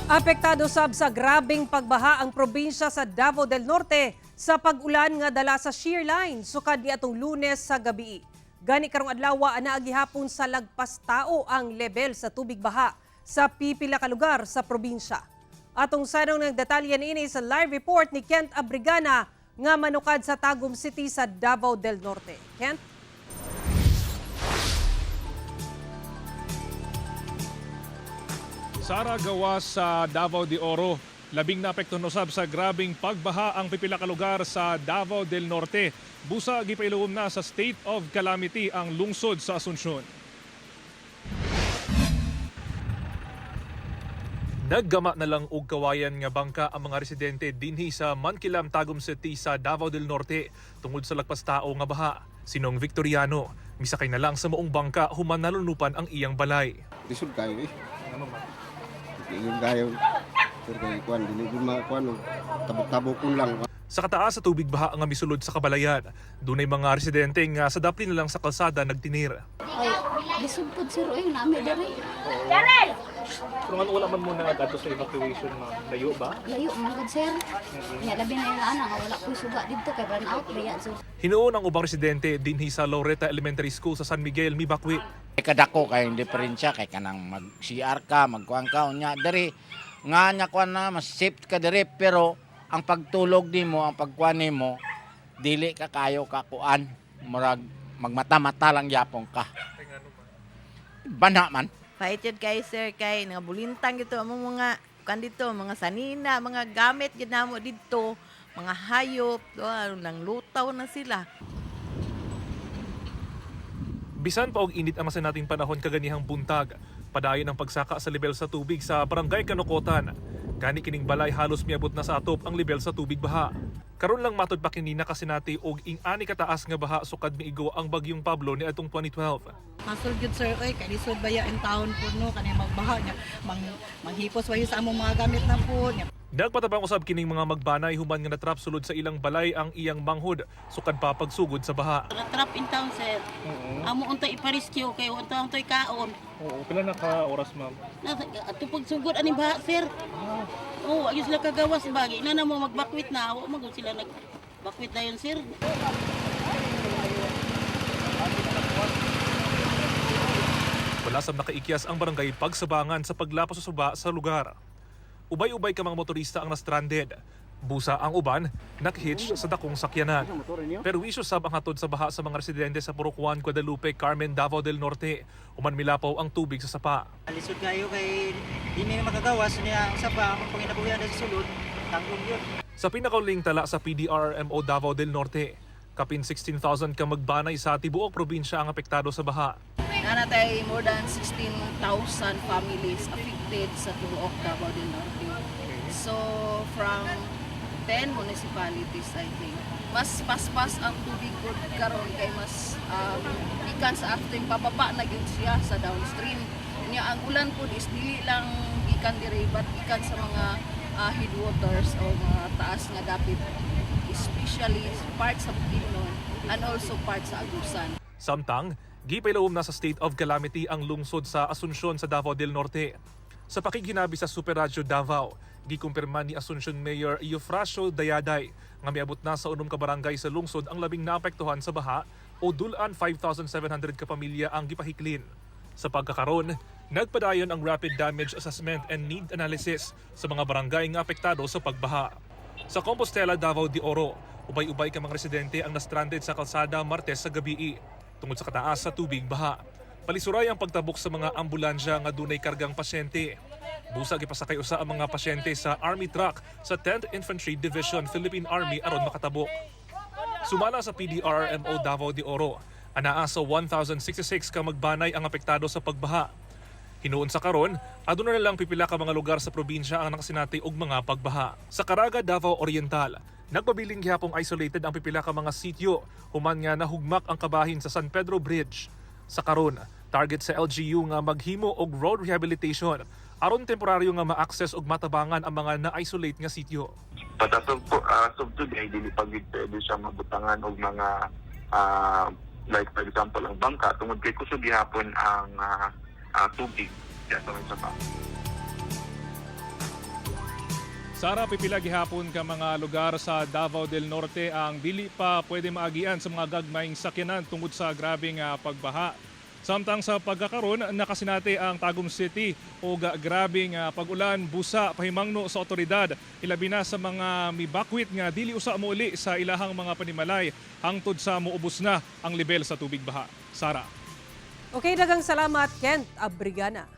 Apektado sab sa grabing pagbaha ang probinsya sa Davao del Norte sa pag-ulan nga dala sa shear line sukad niadtong Lunes sa gabi. Gani karong adlaw ana gihapon sa lagpas tao ang level sa tubig baha sa pipila ka lugar sa probinsya. Atong sanong ng detalye niini sa live report ni Kent Abrigana nga manukad sa Tagum City sa Davao del Norte. Kent? Sara, gawas sa Davao de Oro, labing naapektuhan usab sa grabing pagbaha ang pipila ka lugar sa Davao del Norte. Busa gipailawom na sa state of calamity ang lungsod sa Asunsyon. Naggama na lang og kawayan nga bangka ang mga residente dinhi sa Mankilam, Tagum City sa Davao del Norte tungod sa lagpas tao nga baha. Sinong Victoriano, misakay na lang sa maong bangka human nalunupan ang iyang balay. Lisod kayo eh. Ano ba? Yung kayo. Sir kay kuan dili ko makuan tabok-tabok lang. Sa kataas sa tubig baha nga misulod sa kabalayan, dunay mga residente nga sa dapli na lang sa kalsada nagtinir. Ay, lisod po sir, ay nami dere. Pero wala man muna ato sa evacuation na layo ba? Layo man gud sir. Nya labi na yung ana nga wala ko suga dito kay burn out ba so. Hinuon ang ubang residente dinhi sa Loretta Elementary School sa San Miguel, Mibakwi. Kadako kay diferensya kay kanang mag-CR ka, magkuhan ka unya diri nga nya kuan na mas safe ka diri pero ang pagtulog nimo, ang pagkuan nimo dili ka kayo ka kuan murag magmata-mata lang yapon ka. Bana man. Fighted kay sir kay nga bulintang gito among mga kandito mga sanina, mga gamit gid namo didto, mga hayop, nang lutaw na sila. Bisan pa og init ang masa nating panahon kaganihang buntag, padayon ang pagsaka sa level sa tubig sa Barangay Kanukotan. Gani kining balay halos miabot na sa atop ang level sa tubig baha. Karon lang matud pa kinina kasi nati og ing-ani kataas nga baha sukad miigo ang bagyong Pablo ni atong 2012. Masol gyud sir oy kay lisod baya in taon po no kanay magbaha nya manghipos wayo sa among mga gamit na po nya. Nagpatabang usab kining mga magbanay human nga natrap sulod sa ilang balay ang iyang manghod sukad pa pagsugod sa baha. Trap in town, sir. Amo untay ipa-rescue kay untay kaon. Oo, pila na ka oras ma'am? Ato pagsugod ani baha, sir. Oh, ayos sila kagawas bagi. Ina na mo magbakwit na, wa magud sila nagbakwit na yun, sir. Wala sab nakaikyas ang barangay pagsabangan sa paglapas sa suba sa lugar. Ubay-ubay ka mga motorista ang na-stranded. Busa ang uban, nakhitch sa dakong sakyanan. Pero wisyo sab ang hatod sa baha sa mga residente sa Purok 1, Guadalupe, Carmen, Davao del Norte. Human milapaw ang tubig sa sapa. Lisod kayo kay di may makagawas niya sa pa ang panginabuhian sa sulod, tanggong yun. Sa pinakauling tala sa PDRMO Davao del Norte, kapin 16,000 ka magbanay sa tibuok probinsya ang apektado sa baha. Nanatay more than 16,000 families affected sa tubuok Davao del Norte. So from 10 municipalities, I think. Mas paspas ang tubig ko karon kay mas ikan sa after pababa na gyud siya sa downstream. Nya ang ulan po is dili lang ikan diri but ikan sa mga headwaters o mga taas nga dapit, especially parts sa Bukidnon and also parts sa Agusan. Samtang, gipailawom na sa state of calamity ang lungsod sa Asunsyon sa Davao del Norte. Sa pakiginabi sa Super Radio Davao, gikumpirma ni Asunsyon Mayor Eufrasio Dayaday nga miabot na sa 6 ka barangay sa lungsod ang labing naapektuhan sa baha o dulan 5,700 ka pamilya ang gipahiklin. Sa pagkakaron, nagpadayon ang rapid damage assessment and need analysis sa mga barangay nga apektado sa pagbaha. Sa Compostela, Davao de Oro, ubay-ubay ka mga residente ang na-stranded sa kalsada Martes sa gabi tungod sa kataas sa tubig baha. Palisuray ang pagtabok sa mga ambulansya nga dunay kargang pasyente. Busag ipasakay usa ang mga pasyente sa army truck sa 10th Infantry Division Philippine Army aron makatabok. Sumala sa PDRMO Davao de Oro, anaa sa 1,066 ka magbanay ang apektado sa pagbaha. Hinuon sa karon, aduna na lang pipila ka mga lugar sa probinsya ang nakasinati og mga pagbaha. Sa Caraga, Davao Oriental, nagpabiling gihapong isolated ang pipila ka mga sityo human nga nahugmak ang kabahin sa San Pedro Bridge. Sa karon, target sa LGU nga maghimo og road rehabilitation aron temporaryo nga ma-access og matabangan ang mga na-isolate nga sityo. Patasog po, so today, dili pagid pwede siya mabutangan og mga like for example ang bangka tungod kay kusog gihapon ang tubig diya sa pa. Sara, pipila gihapon ka mga lugar sa Davao del Norte ang dili pa pwede maagian sa mga gagmayng sakyanan tungod sa grabing pagbaha. Samtang sa pagkakaroon, nakasinati ang Tagum City o grabing pag-ulan, busa, pahimangno sa otoridad. Ilabi na sa mga mibakwit nga dili usa mouli sa ilahang mga panimalay hangtod sa muubos na ang level sa tubig baha. Sara. Okay, dagang salamat Kent Abrigana.